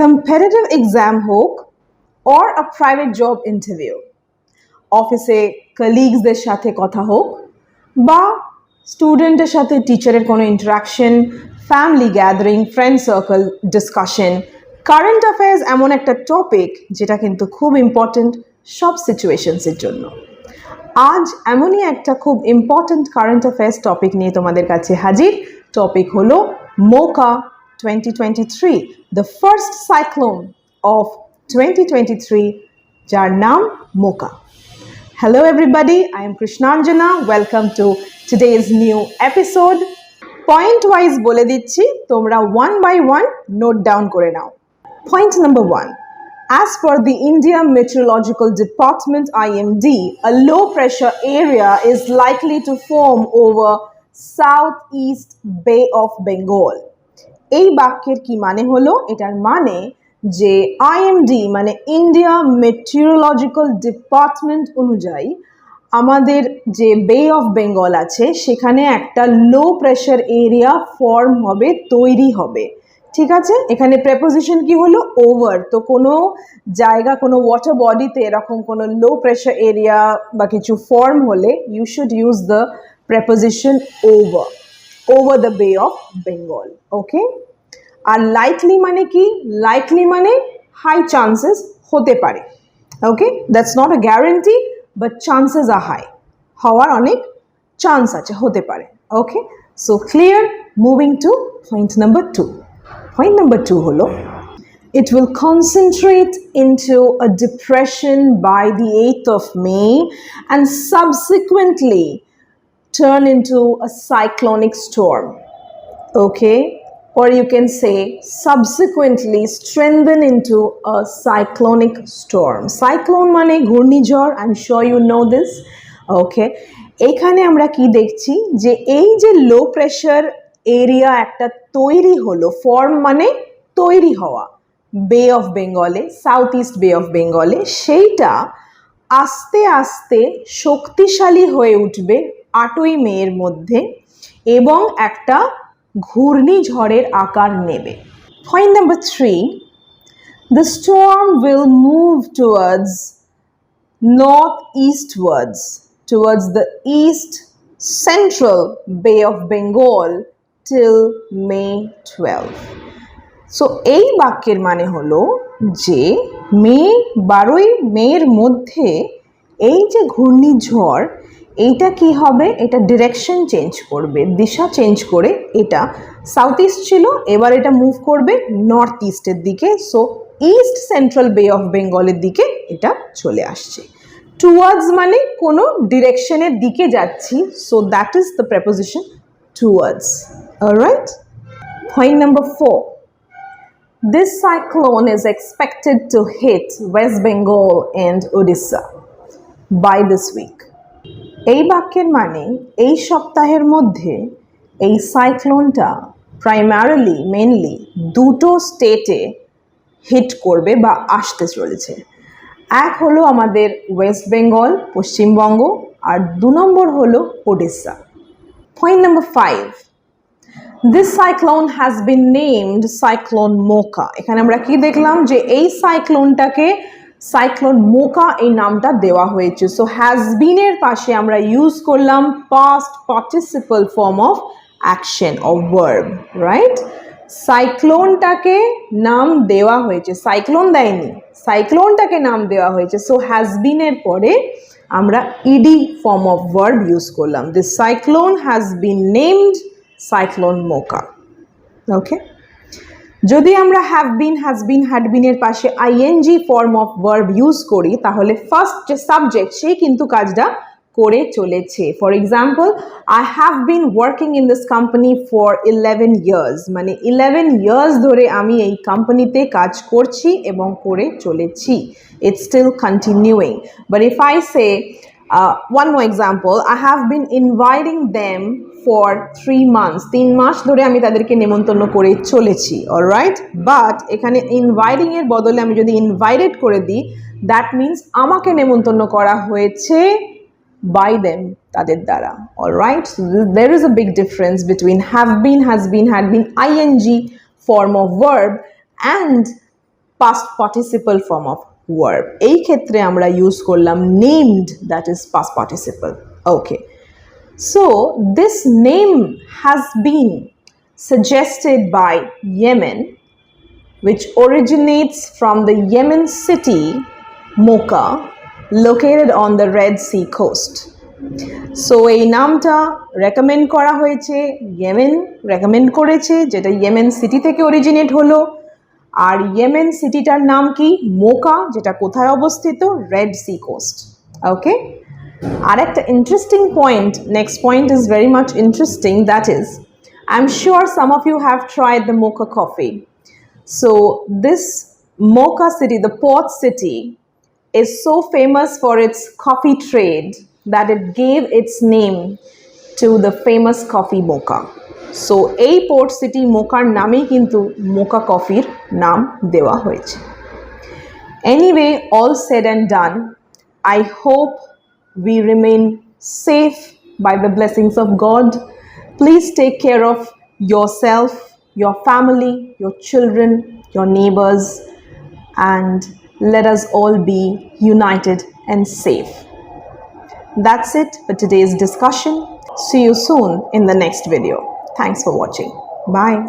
competitive exam হোক or a private job interview, অফিসে কলিগসদের সাথে কথা হোক বা স্টুডেন্টের সাথে টিচারের কোনো interaction, family gathering, friend circle discussion, current affairs এমন একটা টপিক যেটা কিন্তু খুব ইম্পর্টেন্ট সব সিচুয়েশনসের জন্য। আজ এমনই একটা খুব ইম্পর্টেন্ট কারেন্ট অ্যাফেয়ার্স টপিক নিয়ে তোমাদের কাছে হাজির। টপিক হলো মোকা 2023, the first cyclone of 2023, যার নাম মোকা। Hello everybody, I am Krishnanjana. Welcome to today's new episode. Point wise বলে দিচ্ছি, তোমরা one by one note down করে নাও। Point number 1. As per the India Meteorological Department IMD, a low pressure area is likely to form over Southeast Bay of Bengal. এই বাক্যের কি মানে হলো? এটার মানে যে আইএমডি মানে ইন্ডিয়া মেটিওরোলজিক্যাল ডিপার্টমেন্ট অনুযায়ী আমাদের যে বে অফ বেঙ্গল আছে সেখানে একটা লো প্রেশার এরিয়া ফর্ম হবে, তৈরি হবে। ঠিক আছে, এখানে প্রেপোজিশন কি হলো? ওভার। তো কোনো জায়গা, কোনো ওয়াটার বডিতে এরকম কোনো লো প্রেশার এরিয়া বা কিছু ফর্ম হলে you should use the preposition over, over the bay of Bengal. Okay, আর লাইকলি মানে কি? লাইকলি মানে হাই চান্সেস, হতে পারে। Okay, that's not a guarantee but chances are high, হওয়ার অনেক চান্স আছে, হতে পারে। Okay, so clear. Moving to point number 2. Point number 2 holo, it will concentrate into a depression by the 8th of May and subsequently turn into a cyclonic storm. Okay, or you can say subsequently strengthen into a cyclonic storm. Cyclone mane ঘূর্ণিঝড়, I'm sure you know this. Okay, এখানে আমরা কি দেখছি যে এই যে low pressure area একটা তৈরি হলো, ফর্ম মানে তৈরি হওয়া, বে অফ বেঙ্গলে, সাউথ ইস্ট বে অফ বেঙ্গলে, সেইটা আস্তে আস্তে শক্তিশালী হয়ে উঠবে 8ই মের মধ্যে এবং একটা ঘূর্ণিঝড়ের আকার নেবে। Point number 3, the storm will move towards northeastwards towards the east central Bay of Bengal till May 12. So এই বাক্যের মানে হলো যে 12ই মের মধ্যে এই যে ঘূর্ণিঝড়, এইটা কি হবে? এটা ডিরেকশন চেঞ্জ করবে, দিশা চেঞ্জ করে, এটা সাউথ ইস্ট ছিল, এবার এটা মুভ করবে নর্থ ইস্টের দিকে। সো ইস্ট সেন্ট্রাল বে অফ বেঙ্গলের দিকে এটা চলে আসছে। টুয়ার্ডস মানে কোনো ডিরেকশনের দিকে যাচ্ছি, so that is the preposition towards. All right. Point number 4. This cyclone is expected to hit West Bengal and Odisha by this week. এই বাক্যের মানে এই সপ্তাহের মধ্যে এই সাইক্লোনটা প্রাইমারিলি মেনলি দুটো স্টেটে হিট করবে বা আসতে চলেছে। এক হলো আমাদের ওয়েস্ট বেঙ্গল, পশ্চিমবঙ্গ, আর 2 নম্বর হলো Odisha. Point number 5. This cyclone has been named Cyclone Mocha. এখানে আমরা কি দেখলাম যে এই সাইক্লোনটাকে সাইক্লোন মোকা এই নামটা দেওয়া হয়েছে। সো হ্যাজ বিন এর পাশে আমরা ইউজ করলাম past participle form of action of verb, right? সাইক্লোনটাকে নাম দেওয়া হয়েছে, সাইক্লোন দেয়নি, সাইক্লোনটাকে নাম দেওয়া হয়েছে। সো হ্যাজ বিন এর পরে আমরা ED form of verb use করলাম। This cyclone has been named cyclone Mocha. Okay, যদি আমরা have been, has been, had been এর পাশে ING form of verb use করি তাহলে ফার্স্ট যে সাবজেক্ট সেই কিন্তু কাজটা করে চলেছে। For example, I have been working in this company for 11 years, মানে 11 ইয়ার্স ধরে আমি এই কোম্পানিতে কাজ করছি এবং করে চলেছি। It's still continuing. But if I say one more example, I have been inviting them for 3 months, 3 মাস ধরে আমি তাদেরকে নেমন্তন্ন করে চলেছি। অলরাইট, বাট এখানে ইনভাইটিং এর বদলে আমি যদি ইনভাইটেড করে দিই, দ্যাট মিনস আমাকে নেমন্তন্ন করা হয়েছে by them, তাদের দ্বারা। Alright, there is a big difference between have been, has been, had been, ing form of verb and past participle form of verb. এই ক্ষেত্রে আমরা ইউজ করলাম named, that is past participle. Okay. So this name has been suggested by Yemen, which originates from the Yemen city Mocha, located on the Red Sea coast. So এই নামটা recommend করা হয়েছে, Yemen recommend করেছে, যেটা Yemen city থেকে originate হলো। আর Yemen সিটিটার নাম কি? মোকা, যেটা কোথায় অবস্থিত? Red Sea coast. ওকে, আর একটা interesting point, next point is very much interesting, that is I am sure some of you have tried the Mocha coffee. So this Mocha city, the port city, is so famous for its coffee trade that it gave its name to the famous coffee mocha. So এই port city Mocha নামেই কিন্তু Mocha coffeeর নাম দেওয়া হয়েছে। Anyway, all said and done, I hope we remain safe by the blessings of God. Please take care of yourself, your family, your children, your neighbors, and let us all be united and safe. That's it for today's discussion. See you soon in the next video. Thanks for watching. Bye.